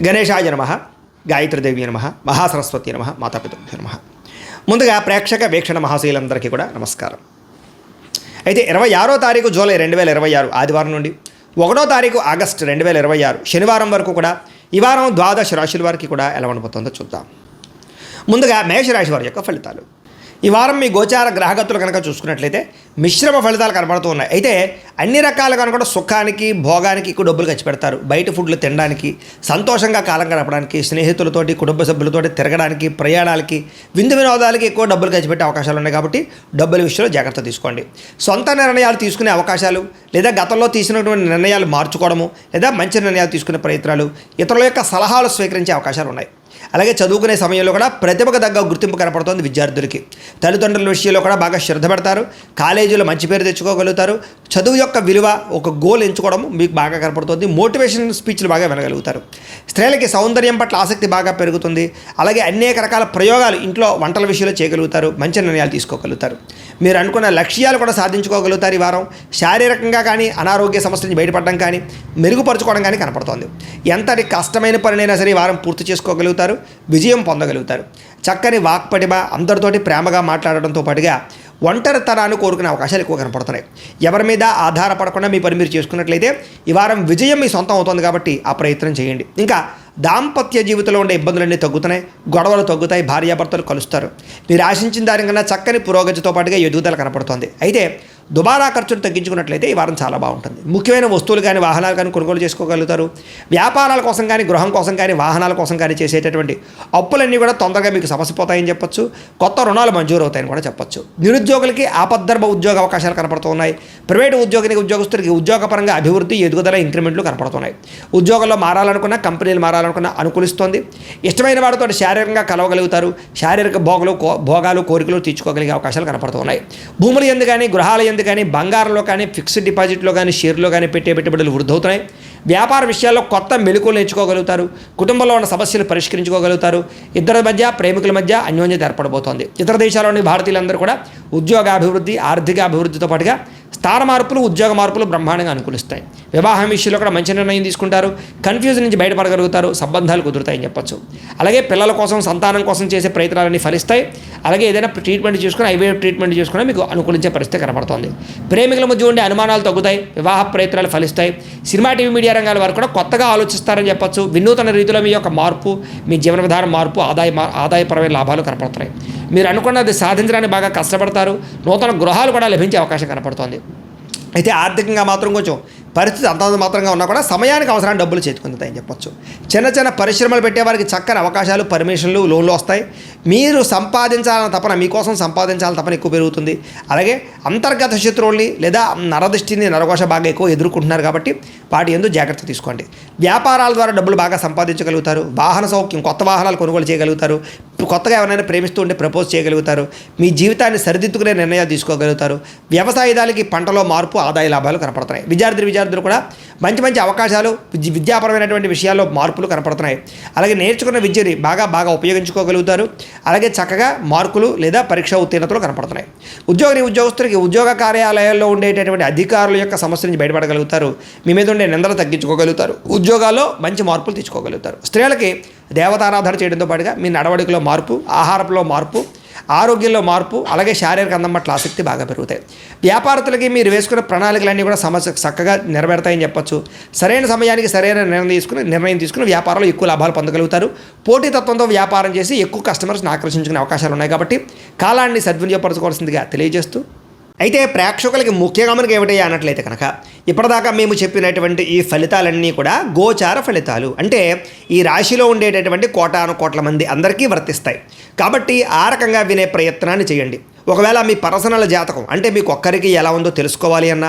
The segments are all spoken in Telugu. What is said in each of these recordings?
గణేశాయ నమః, గాయత్రీదేవి నమః, మహాసరస్వతి నమః, మాతాపితృభ్యో నమః. ముందుగా ప్రేక్షక వీక్షణ మహాశీలందరికీ కూడా నమస్కారం. అయితే 26వ తారీఖు జూలై 2026 ఆదివారం నుండి 1వ తారీఖు ఆగస్టు 2026 శనివారం వరకు కూడా ఈ వారం ద్వాదశ రాశుల వారికి కూడా ఎలా ఉండబోతుందో చూద్దాం. ముందుగా మేషరాశి వారి యొక్క ఫలితాలు. ఈ వారం మీ గోచార గ్రహగతులు కనుక చూసుకున్నట్లయితే మిశ్రమ ఫలితాలు కనబడుతూ ఉన్నాయి. అయితే అన్ని రకాలుగా కూడా సుఖానికి భోగానికి ఎక్కువ డబ్బులు ఖర్చు పెడతారు. బయట ఫుడ్లు తినడానికి, సంతోషంగా కాలం గడపడానికి, స్నేహితులతోటి కుటుంబ సభ్యులతోటి తిరగడానికి, ప్రయాణాలకి, విందు వినోదాలకి ఎక్కువ డబ్బులు ఖర్చు పెట్టే అవకాశాలు ఉన్నాయి. కాబట్టి డబ్బుల విషయంలో జాగ్రత్త తీసుకోండి. సొంత నిర్ణయాలు తీసుకునే అవకాశాలు, లేదా గతంలో తీసుకున్నటువంటి నిర్ణయాలు మార్చుకోవడము, లేదా మంచి నిర్ణయాలు తీసుకునే ప్రయత్నాలు, ఇతరుల యొక్క సలహాలు స్వీకరించే అవకాశాలు ఉన్నాయి. అలాగే చదువుకునే సమయంలో కూడా ప్రతిభకు తగ్గ గుర్తింపు కనపడుతుంది విద్యార్థులకి. తల్లిదండ్రుల విషయంలో కూడా బాగా శ్రద్ధ పెడతారు. కాలేజీలో మంచి పేరు తెచ్చుకోగలుగుతారు. చదువు యొక్క విలువ, ఒక గోల్ ఎంచుకోవడం మీకు బాగా కనపడుతుంది. మోటివేషన్ స్పీచ్లు బాగా వినగలుగుతారు. స్త్రీలకి సౌందర్యం పట్ల ఆసక్తి బాగా పెరుగుతుంది. అలాగే అనేక రకాల ప్రయోగాలు ఇంట్లో వంటల విషయంలో చేయగలుగుతారు. మంచి నిర్ణయాలు తీసుకోగలుగుతారు. మీరు అనుకున్న లక్ష్యాలు కూడా సాధించుకోగలుగుతారు. ఈ వారం శారీరకంగా కానీ అనారోగ్య సమస్యల నుంచి బయటపడడం కానీ మెరుగుపరచుకోవడం కానీ కనపడుతోంది. ఎంతటి కష్టమైన పనినైనా సరే ఈ వారం పూర్తి చేసుకోగలుగుతారు. విజయం పొందగలుగుతారు. చక్కని వాక్పటిమ, అందరితోటి ప్రేమగా మాట్లాడడంతో పాటుగా ఒంటరితనాన్ని కోరుకునే అవకాశాలు ఎక్కువ కనపడుతున్నాయి. ఎవరి మీద ఆధారపడకుండా మీ పని మీరు చేసుకున్నట్లయితే ఈ వారం విజయం మీ సొంతం అవుతుంది. కాబట్టి ఆ ప్రయత్నం చేయండి. ఇంకా దాంపత్య జీవితంలో ఉండే ఇబ్బందులన్నీ తగ్గుతున్నాయి. గొడవలు తగ్గుతాయి. భార్యాభర్తలు కలుస్తారు. మీరు ఆశించిన దానికన్నా చక్కని పురోగతితో పాటుగా ఎదుగుదల కనపడుతోంది. అయితే దుబారా ఖర్చును తగ్గించుకున్నట్లయితే ఈ వారం చాలా బాగుంటుంది. ముఖ్యమైన వస్తువులు కానీ వాహనాలు కానీ కొనుగోలు చేసుకోగలుగుతారు. వ్యాపారాల కోసం కానీ, గృహం కోసం కానీ, వాహనాల కోసం కానీ చేసేటటువంటి అప్పులన్నీ కూడా తొందరగా మీకు సమసిపోతాయని చెప్పొచ్చు. కొత్త రుణాలు మంజూరు అవుతాయని కూడా చెప్పొచ్చు. నిరుద్యోగులకి ఆపద్ధర్మ ఉద్యోగ అవకాశాలు కనపడుతూ ఉన్నాయి. ప్రైవేటు ఉద్యోగస్తులకి ఉద్యోగపరంగా అభివృద్ధి, ఎదుగుదల, ఇంక్రిమెంట్లు కనపడుతున్నాయి. ఉద్యోగంలో మారాలనుకున్న, కంపెనీలు మారాలనుకున్న అనుకూలిస్తోంది. ఇష్టమైన వారితో శారీరకంగా కలవగలుగుతారు. శారీరక భోగాలు, కోరికలు తీర్చుకోగలిగే అవకాశాలు కనపడుతున్నాయి. భూములు ఎందు కానీ, గృహాల కానీ, బంగారంలో కానీ, ఫిక్స్డ్ డిపాజిట్లో కానీ, షేర్లో కానీ పెట్టే పెట్టుబడులు వృద్ధి అవుతున్నాయి. వ్యాపార విషయాల్లో కొత్త మెలకువలు నేర్చుకోగలుగుతారు. కుటుంబంలో ఉన్న సమస్యలు పరిష్కరించుకోగలుగుతారు. ఇద్దరి మధ్య, ప్రేమికుల మధ్య అన్యోన్యత ఏర్పడబోతోంది. ఇతర దేశాల్లోని భారతీయులందరూ కూడా ఉద్యోగాభివృద్ధి, ఆర్థిక అభివృద్ధితో పాటుగా స్థాన మార్పులు, ఉద్యోగ మార్పులు బ్రహ్మాండంగా అనుకూలిస్తాయి. వివాహం విషయంలో కూడా మంచి నిర్ణయం తీసుకుంటారు. కన్ఫ్యూజన్ నుంచి బయటపడగలుగుతారు. సంబంధాలు కుదురుతాయని చెప్పొచ్చు. అలాగే పిల్లల కోసం, సంతానం కోసం చేసే ప్రయత్నాలన్నీ ఫలిస్తాయి. అలాగే ఏదైనా ట్రీట్మెంట్ చేసుకుని, ఐవీఎఫ్ ట్రీట్మెంట్ చేసుకుని మీకు అనుకూలించే పరిస్థితి కనబడుతోంది. ప్రేమికుల మధ్య ఉండే అనుమానాలు తగ్గుతాయి. వివాహ ప్రయత్నాలు ఫలిస్తాయి. సినిమా, టీవీ, మీడియా రంగాల వారు కూడా కొత్తగా ఆలోచిస్తారని చెప్పొచ్చు. వినూతన రీతిలో మీ యొక్క మార్పు, మీ జీవన విధానం మార్పు, ఆదాయపరమైన లాభాలు కనపడుతున్నాయి. మీరు అనుకున్నది సాధించడానికి బాగా కష్టపడతారు. నూతన గృహాలు కూడా లభించే అవకాశం కనపడుతోంది. అయితే ఆర్థికంగా మాత్రం కొంచెం పరిస్థితి అంతంత మాత్రంగా ఉన్నా కూడా సమయానికి అవసరాన్ని డబ్బులు చేతుకుంటాయని చెప్పొచ్చు. చిన్న చిన్న పరిశ్రమలు పెట్టేవారికి చక్కని అవకాశాలు, పర్మిషన్లు, లోన్లు వస్తాయి. మీరు సంపాదించాలన్న తపన, మీకోసం సంపాదించాలని తపన ఎక్కువ పెరుగుతుంది. అలాగే అంతర్గత శత్రువుల్ని లేదా నరదృష్టిని, నరఘోష బాగా ఎక్కువ ఎదుర్కొంటున్నారు. కాబట్టి వాటి యందు జాగ్రత్త తీసుకోండి. వ్యాపారాల ద్వారా డబ్బులు బాగా సంపాదించగలుగుతారు. వాహన సౌఖ్యం, కొత్త వాహనాలు కొనుగోలు చేయగలుగుతారు. కొత్తగా ఎవరైనా ప్రేమిస్తూ ఉంటే ప్రపోజ్ చేయగలుగుతారు. మీ సరిదిద్దుకునే నిర్ణయాలు తీసుకోగలుగుతారు. వ్యవసాయదానికి పంటలో మార్పు, ఆదాయ లాభాలు కనపడుతున్నాయి. విద్యార్థులు కూడా మంచి మంచి అవకాశాలు, విద్యాపరమైనటువంటి విషయాల్లో మార్పులు కనపడుతున్నాయి. అలాగే నేర్చుకున్న విద్యని బాగా ఉపయోగించుకోగలుగుతారు. అలాగే చక్కగా మార్కులు లేదా పరీక్షా ఉత్తీర్ణతలు కనపడుతున్నాయి. ఉద్యోగస్తులకి ఉద్యోగ కార్యాలయాల్లో ఉండేటటువంటి అధికారుల యొక్క సమస్య నుంచి బయటపడగలుగుతారు. మీ మీద ఉండే నిందలు తగ్గించుకోగలుగుతారు. ఉద్యోగాల్లో మంచి మార్పులు తెచ్చుకోగలుగుతారు. స్త్రీలకి దేవతారాధన చేయడంతో పాటుగా మీ నడవడికలో మార్పు, ఆహారంలో మార్పు, ఆరోగ్యంలో మార్పు, అలాగే శారీరక అందం పట్ల ఆసక్తి బాగా పెరుగుతాయి. వ్యాపారస్తులకి మీరు వేసుకున్న ప్రణాళికలన్నీ కూడా చక్కగా నెరవేరుతాయని చెప్పొచ్చు. సరైన సమయానికి సరైన నిర్ణయం తీసుకుని వ్యాపారంలో ఎక్కువ లాభాలు పొందగలుగుతారు. పోటీతత్వంతో వ్యాపారం చేసి ఎక్కువ కస్టమర్స్ని ఆకర్షించుకునే అవకాశాలు ఉన్నాయి. కాబట్టి కాలాన్ని సద్వినియోగపరచుకోవాల్సిందిగా తెలియజేస్తూ, అయితే ప్రేక్షకులకి ముఖ్యంగా మనకి ఏమిటయ్యా అన్నట్లయితే కనుక ఇప్పటిదాకా మేము చెప్పినటువంటి ఈ ఫలితాలన్నీ కూడా గోచార ఫలితాలు. అంటే ఈ రాశిలో ఉండేటటువంటి కోటాను మంది అందరికీ వర్తిస్తాయి. కాబట్టి ఆ రకంగా వినే ప్రయత్నాన్ని చేయండి. ఒకవేళ మీ పర్సనల్ జాతకం అంటే మీకు ఒక్కరికి ఎలా ఉందో తెలుసుకోవాలి అన్నా,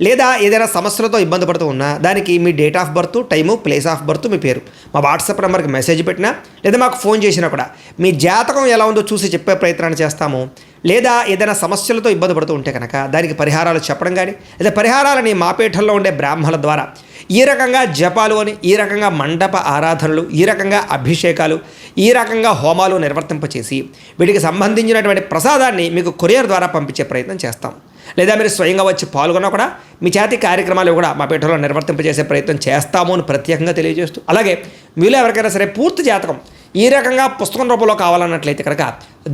లేదా ఏదైనా సమస్యలతో ఇబ్బంది పడుతూ ఉన్నా దానికి మీ date of birth, time, place of birth, మీ పేరు మా వాట్సాప్ నెంబర్కి మెసేజ్ పెట్టినా లేదా మాకు ఫోన్ చేసినా కూడా మీ జాతకం ఎలా ఉందో చూసి చెప్పే ప్రయత్నాన్ని చేస్తాము. లేదా ఏదైనా సమస్యలతో ఇబ్బంది పడుతూ ఉంటే కనుక దానికి పరిహారాలు చెప్పడం కానీ, లేదా పరిహారాలని మా పీఠంలో ఉండే బ్రాహ్మణుల ద్వారా ఈ రకంగా జపాలు అని, ఈ రకంగా మండప ఆరాధనలు, ఈ రకంగా అభిషేకాలు, ఈ రకంగా హోమాలు నిర్వర్తింపచేసి వీటికి సంబంధించినటువంటి ప్రసాదాన్ని మీకు కొరియర్ ద్వారా పంపించే ప్రయత్నం చేస్తాం. లేదా మీరు స్వయంగా వచ్చి పాల్గొన్నా కూడా మీ చేతి కార్యక్రమాలు కూడా మా పీఠంలో నిర్వర్తింపజేసే ప్రయత్నం చేస్తాము అని ప్రత్యేకంగా తెలియజేస్తూ, అలాగే మీలో ఎవరికైనా సరే పూర్తి జాతకం ఈ రకంగా పుస్తకం రూపంలో కావాలన్నట్లయితే కనుక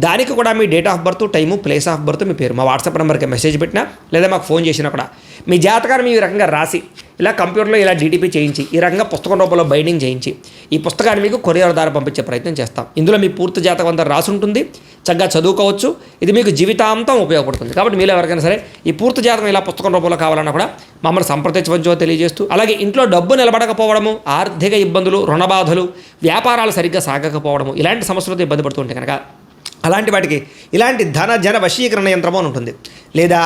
దానికి కూడా మీ date of birth, time, place of birth, మీ పేరు మా వాట్సాప్ నెంబర్కి మెసేజ్ పెట్టినా లేదా మాకు ఫోన్ చేసినా కూడా మీ జాతకాన్ని ఈ రకంగా రాసి ఇలా కంప్యూటర్లో ఇలా డీటీపీ చేయించి ఈ రకంగా పుస్తకం రూపంలో బైండింగ్ చేయించి ఈ పుస్తకాన్ని మీకు కొరియర్ ద్వారా పంపించే ప్రయత్నం చేస్తాం. ఇందులో మీ పూర్తి జాతకం అంతా రాసి ఉంటుంది, చక్కగా చదువుకోవచ్చు. ఇది మీకు జీవితాంతం ఉపయోగపడుతుంది. కాబట్టి మీరు ఎవరికైనా సరే ఈ పూర్తి జాతకం ఇలా పుస్తకం రూపంలో కావాలన్నా కూడా మమ్మల్ని సంప్రదించవచ్చో తెలియజేస్తూ, అలాగే ఇంట్లో డబ్బు నిలబడకపోవడము, ఆర్థిక ఇబ్బందులు, రుణబాధలు, వ్యాపారాలు సరిగ్గా సాగకపోవడము, ఇలాంటి సమస్యలతో ఇబ్బంది పడుతుంటే కనుక అలాంటి వాటికి ఇలాంటి ధన జన వశీకరణ యంత్రము అని ఉంటుంది. లేదా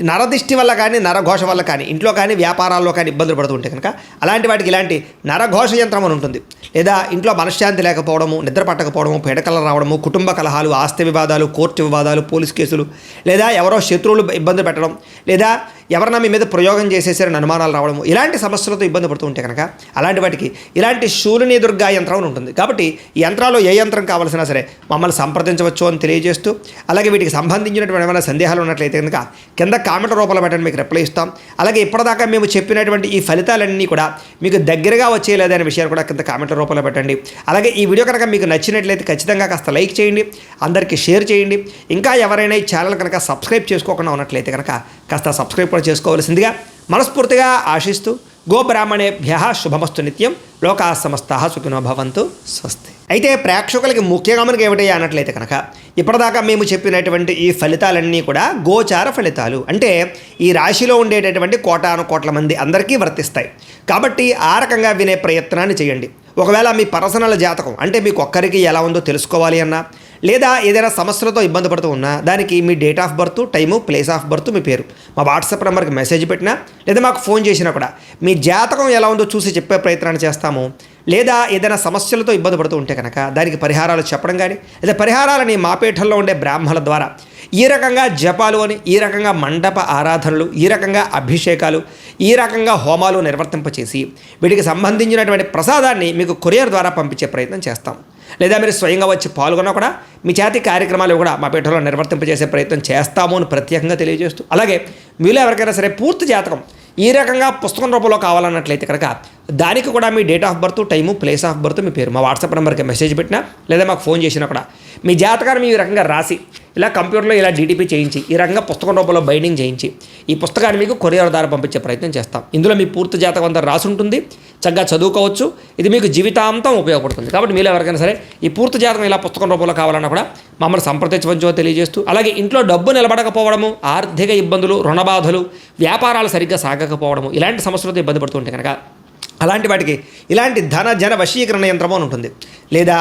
నరదిష్టి వల్ల కానీ, నరఘోష వల్ల కానీ, ఇంట్లో కానీ వ్యాపారాల్లో కానీ ఇబ్బందులు పడుతుంటే కనుక అలాంటి వాటికి ఇలాంటి నరఘోష యంత్రం అని ఉంటుంది. లేదా ఇంట్లో మనశ్శాంతి లేకపోవడము, నిద్ర పట్టకపోవడము, పీడకలు రావడము, కుటుంబ కలహాలు, ఆస్తి వివాదాలు, కోర్టు వివాదాలు, పోలీస్ కేసులు, లేదా ఎవరో శత్రువులు ఇబ్బంది పెట్టడం, లేదా ఎవరన్నా మీ మీద ప్రయోగం చేసేసారని అనుమానాలు రావడము, ఇలాంటి సమస్యలతో ఇబ్బంది పడుతూ ఉంటే కనుక అలాంటి వాటికి ఇలాంటి శూలిని దుర్గా యంత్రం అని ఉంటుంది. కాబట్టి ఈ యంత్రాల్లో ఏ యంత్రం కావాల్సినా సరే మమ్మల్ని సంప్రదించవచ్చు అని తెలియజేస్తూ, అలాగే వీటికి సంబంధించినటువంటి ఏమైనా సందేహాలు ఉన్నట్లయితే కనుక కింద కామెంట్ రూపంలో పెట్టండి, మీకు రిప్లై ఇస్తాం. అలాగే ఇప్పటిదాకా మేము చెప్పినటువంటి ఈ ఫలితాలన్నీ కూడా మీకు దగ్గరగా వచ్చేయలేదనే విషయాలు కూడా కింద కామెంట్ రూపంలో పెట్టండి. అలాగే ఈ వీడియో కనుక మీకు నచ్చినట్లయితే ఖచ్చితంగా కాస్త లైక్ చేయండి, అందరికీ షేర్ చేయండి. ఇంకా ఎవరైనా ఈ ఛానల్ కనుక సబ్స్క్రైబ్ చేసుకోకుండా ఉన్నట్లయితే కనుక కాస్త సబ్స్క్రైబ్ కూడా చేసుకోవాల్సిందిగా మనస్ఫూర్తిగా ఆశిస్తూ, గోబ్రాహ్మణేభ్యః శుభమస్తు నిత్యం, లోకాః సమస్తాః సుఖినో భవంతు, స్వస్తి. అయితే ప్రేక్షకులకి ముఖ్యంగా మనకి ఏమిటయ్యా అన్నట్లయితే కనుక ఇప్పటిదాకా మేము చెప్పినటువంటి ఈ ఫలితాలన్నీ కూడా గోచార ఫలితాలు, అంటే ఈ రాశిలో ఉండేటటువంటి కోటాను కోట్ల మంది అందరికీ వర్తిస్తాయి. కాబట్టి ఆ రకంగా వినే ప్రయత్నాన్ని చేయండి. ఒకవేళ మీ పర్సనల్ జాతకం అంటే మీకు ఒక్కరికి ఎలా ఉందో తెలుసుకోవాలి అన్నా, లేదా ఏదైనా సమస్యలతో ఇబ్బంది పడుతూ ఉన్నా దానికి మీ date of birth, time, place of birth, మీ పేరు మా వాట్సాప్ నెంబర్కి మెసేజ్ పెట్టినా లేదా మాకు ఫోన్ చేసినా కూడా మీ జాతకం ఎలా ఉందో చూసి చెప్పే ప్రయత్నాన్ని చేస్తాము. లేదా ఏదైనా సమస్యలతో ఇబ్బంది పడుతూ ఉంటే కనుక దానికి పరిహారాలు చెప్పడం కానీ, లేదా పరిహారాలని మా పీఠంలో ఉండే బ్రాహ్మణుల ద్వారా ఈ రకంగా జపాలు అని, ఈ రకంగా మండప ఆరాధనలు, ఈ రకంగా అభిషేకాలు, ఈ రకంగా హోమాలు నిర్వర్తింపచేసి వీటికి సంబంధించినటువంటి ప్రసాదాన్ని మీకు కొరియర్ ద్వారా పంపించే ప్రయత్నం చేస్తాం. లేదా మీరు స్వయంగా వచ్చి పాల్గొన్నా కూడా మీ చేతి కార్యక్రమాలు కూడా మా పీఠంలో నిర్వర్తింపజేసే ప్రయత్నం చేస్తాము అని ప్రత్యేకంగా తెలియజేస్తూ, అలాగే మీలో ఎవరికైనా సరే పూర్తి జాతకం ఈ రకంగా పుస్తకం రూపంలో కావాలన్నట్లయితే కనుక దానికి కూడా మీ date of birth, time, place of birth, మీ పేరు మా వాట్సాప్ నెంబర్కి మెసేజ్ పెట్టినా లేదా మాకు ఫోన్ చేసినా కూడా మీ జాతకాన్ని ఈ రకంగా రాసి ఇలా కంప్యూటర్లో ఇలా డీటీపీ చేయించి ఈ రకంగా పుస్తకం రూపంలో బైండింగ్ చేయించి ఈ పుస్తకాన్ని మీకు కొరియర్ ద్వారా పంపించే ప్రయత్నం చేస్తాం. ఇందులో మీ పూర్తి జాతకం అంతా రాసి ఉంటుంది, చక్కగా చదువుకోవచ్చు. ఇది మీకు జీవితాంతం ఉపయోగపడుతుంది. కాబట్టి మీరు ఎవరికైనా సరే ఈ పూర్తి జాతకం ఇలా పుస్తకం రూపంలో కావాలన్నా కూడా మమ్మల్ని సంప్రదించవచ్చో తెలియజేస్తూ, అలాగే ఇంట్లో డబ్బు నిలబడకపోవడము, ఆర్థిక ఇబ్బందులు, రుణబాధలు, వ్యాపారాలు సరిగ్గా సాగకపోవడము, ఇలాంటి సమస్యలతో ఇబ్బంది పడుతుంటే కనుక అలాంటి వాటికి ఇలాంటి ధన జన వశీకరణ యంత్రము అని ఉంటుంది. లేదా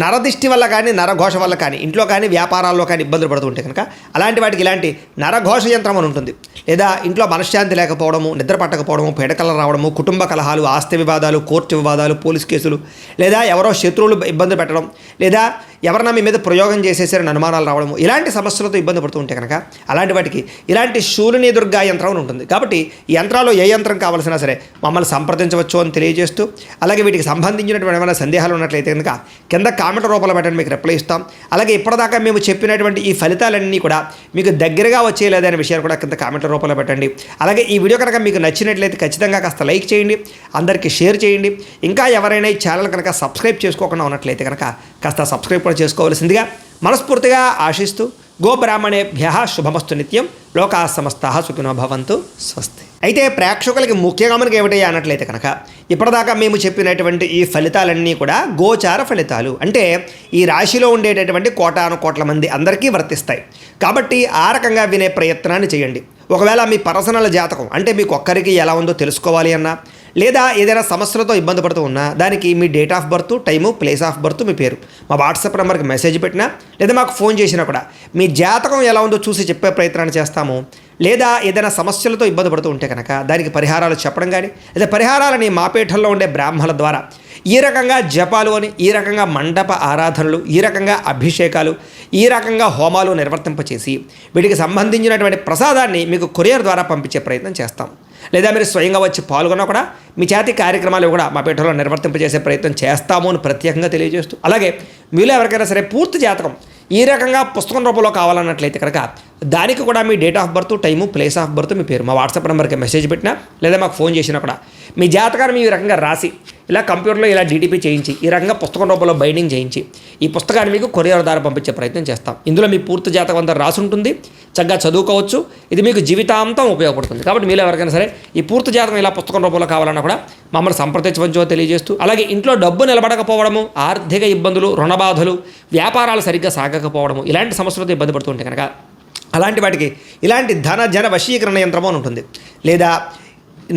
నరదిష్టి వల్ల కానీ, నరఘోష వల్ల కానీ, ఇంట్లో కానీ వ్యాపారాల్లో కానీ ఇబ్బందులు పడుతుంటే కనుక అలాంటి వాటికి ఇలాంటి నరఘోష యంత్రం అని ఉంటుంది. లేదా ఇంట్లో మనశ్శాంతి లేకపోవడము, నిద్ర పట్టకపోవడము, పీడకలు రావడము, కుటుంబ కలహాలు, ఆస్తి వివాదాలు, కోర్టు వివాదాలు, పోలీస్ కేసులు, లేదా ఎవరో శత్రువులు ఇబ్బంది పెట్టడం, లేదా ఎవరన్నా మీ మీద ప్రయోగం చేసేసారని అనుమానాలు రావడము, ఇలాంటి సమస్యలతో ఇబ్బంది పడుతూ ఉంటే కనుక అలాంటి వాటికి ఇలాంటి శూలిని దుర్గా యంత్రం అని ఉంటుంది. కాబట్టి ఈ యంత్రాల్లో ఏ యంత్రం కావాల్సినా సరే మమ్మల్ని సంప్రదించవచ్చు అని తెలియజేస్తూ, అలాగే వీటికి సంబంధించినటువంటి ఏమైనా సందేహాలు ఉన్నట్లయితే కనుక కింద కామెంట్ రూపంలో పెట్టండి, మీకు రిప్లై ఇస్తాం. అలాగే ఇప్పటిదాకా మేము చెప్పినటువంటి ఈ ఫలితాలన్నీ కూడా మీకు దగ్గరగా వచ్చేయలేదనే విషయాలు కూడా కింద కామెంట్ రూపంలో పెట్టండి. అలాగే ఈ వీడియో కనుక మీకు నచ్చినట్లయితే ఖచ్చితంగా కాస్త లైక్ చేయండి, అందరికీ షేర్ చేయండి. ఇంకా ఎవరైనా ఈ ఛానల్ కనుక సబ్స్క్రైబ్ చేసుకోకుండా ఉన్నట్లయితే కనుక కాస్త సబ్స్క్రైబ్ కూడా చేసుకోవాల్సిందిగా మనస్ఫూర్తిగా ఆశిస్తూ, గోబ్రాహ్మణేభ్యః శుభమస్తు నిత్యం, లోకాః సమస్తాః సుఖినో భవంతు, స్వస్తి. అయితే ప్రేక్షకులకి ముఖ్యంగా మనకి ఏమిటయ్యా అన్నట్లయితే కనుక ఇప్పటిదాకా మేము చెప్పినటువంటి ఈ ఫలితాలన్నీ కూడా గోచార ఫలితాలు, అంటే ఈ రాశిలో ఉండేటటువంటి కోటాను కోట్ల మంది అందరికీ వర్తిస్తాయి. కాబట్టి ఆ రకంగా వినే ప్రయత్నాన్ని చేయండి. ఒకవేళ మీ పర్సనల్ జాతకం అంటే మీకు ఒక్కరికి ఎలా ఉందో తెలుసుకోవాలి అన్నా, లేదా ఏదైనా సమస్యలతో ఇబ్బంది పడుతూ ఉన్నా దానికి మీ date of birth, time, place of birth, మీ పేరు మా వాట్సాప్ నెంబర్కి మెసేజ్ పెట్టినా లేదా మాకు ఫోన్ చేసినా కూడా మీ జాతకం ఎలా ఉందో చూసి చెప్పే ప్రయత్నాన్ని చేస్తాము. లేదా ఏదైనా సమస్యలతో ఇబ్బంది పడుతూ ఉంటే కనుక దానికి పరిహారాలు చెప్పడం కానీ, లేదా పరిహారాలని మా పీఠంలో ఉండే బ్రాహ్మణుల ద్వారా ఈ రకంగా జపాలు అని, ఈ రకంగా మండప ఆరాధనలు, ఈ రకంగా అభిషేకాలు, ఈ రకంగా హోమాలు నిర్వర్తింపచేసి వీటికి సంబంధించినటువంటి ప్రసాదాన్ని మీకు కొరియర్ ద్వారా పంపించే ప్రయత్నం చేస్తాం. లేదా మీరు స్వయంగా వచ్చి పాల్గొన్నా కూడా మీ చేతి కార్యక్రమాలు కూడా మా పీఠంలో నిర్వర్తింపజేసే ప్రయత్నం చేస్తాము అని ప్రత్యేకంగా తెలియజేస్తూ, అలాగే మీలో ఎవరికైనా సరే పూర్తి జాతకం ఈ రకంగా పుస్తకం రూపంలో కావాలన్నట్లయితే కనుక దానికి కూడా మీ date of birth, time, place of birth, మీ పేరు మా వాట్సాప్ నెంబర్కి మెసేజ్ పెట్టినా లేదా మాకు ఫోన్ చేసినా కూడా మీ జాతకాన్ని ఈ రకంగా రాసి ఇలా కంప్యూటర్లో ఇలా డీటీపీ చేయించి ఈ రకంగా పుస్తకం రూపంలో బైండింగ్ చేయించి ఈ పుస్తకాన్ని మీకు కొరియర్ ద్వారా పంపించే ప్రయత్నం చేస్తాం. ఇందులో మీ పూర్తి జాతకం అంతా రాసి ఉంటుంది, చక్కగా చదువుకోవచ్చు. ఇది మీకు జీవితాంతం ఉపయోగపడుతుంది. కాబట్టి మీరు ఎవరికైనా సరే ఈ పూర్తి జాతకం ఇలా పుస్తకం రూపంలో కావాలన్నా కూడా మమ్మల్ని సంప్రదించవచ్చో తెలియజేస్తూ, అలాగే ఇంట్లో డబ్బు నిలబడకపోవడము, ఆర్థిక ఇబ్బందులు, రుణబాధలు, వ్యాపారాలు సరిగ్గా సాగకపోవడము, ఇలాంటి సమస్యలతో ఇబ్బంది పడుతుంటే కనుక అలాంటి వాటికి ఇలాంటి ధన జన వశీకరణ యంత్రము అని ఉంటుంది. లేదా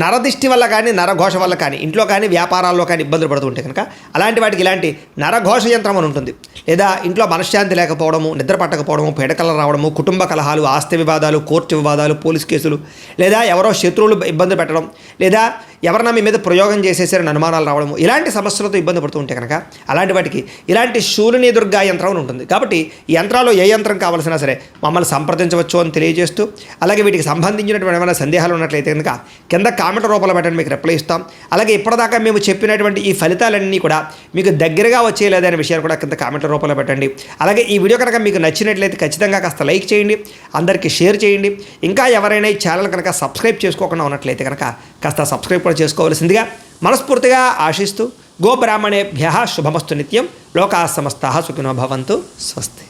నరదిష్టి వల్ల కానీ నరఘోష వల్ల కానీ ఇంట్లో కానీ వ్యాపారాల్లో కానీ ఇబ్బందులు పడుతుంటే కనుక అలాంటి వాటికి ఇలాంటి నరఘోష యంత్రం అని ఉంటుంది. లేదా ఇంట్లో మనశ్శాంతి లేకపోవడము, నిద్ర పట్టకపోవడము, పీడకలు రావడము, కుటుంబ కలహాలు, ఆస్తి వివాదాలు, కోర్టు వివాదాలు, పోలీస్ కేసులు, లేదా ఎవరో శత్రువులు ఇబ్బంది పెట్టడం, లేదా ఎవరన్నా మీ మీద ప్రయోగం చేసేసారని అనుమానాలు రావడము, ఇలాంటి సమస్యలతో ఇబ్బంది పడుతూ ఉంటే కనుక అలాంటి వాటికి ఇలాంటి శూలిని దుర్గా యంత్రం అని ఉంటుంది. కాబట్టి ఈ యంత్రాలు ఏ యంత్రం కావాల్సినా సరే మమ్మల్ని సంప్రదించవచ్చు అని తెలియజేస్తూ, అలాగే వీటికి సంబంధించినటువంటి ఏమైనా సందేహాలు ఉన్నట్లయితే కనుక కింద కామెంట్ రూపంలో పెట్టండి, మీకు రిప్లై ఇస్తాం. అలాగే ఇప్పటిదాకా మేము చెప్పినటువంటి ఈ ఫలితాలన్నీ కూడా మీకు దగ్గరగా వచ్చేయలేదనే విషయాలు కూడా కింద కామెంట్ రూపంలో పెట్టండి. అలాగే ఈ వీడియో కనుక మీకు నచ్చినట్లయితే ఖచ్చితంగా కాస్త లైక్ చేయండి, అందరికీ షేర్ చేయండి. ఇంకా ఎవరైనా ఈ ఛానల్ కనుక సబ్స్క్రైబ్ చేసుకోకుండా ఉన్నట్లయితే కనుక కాస్త సబ్స్క్రైబ్ కూడా చేసుకోవాల్సిందిగా మనస్ఫూర్తిగా ఆశిస్తూ, గోబ్రాహ్మణేభ్యః శుభమస్తు నిత్యం, లోకాः సమస్తాः సుఖినో భవంతు. స్వస్తి.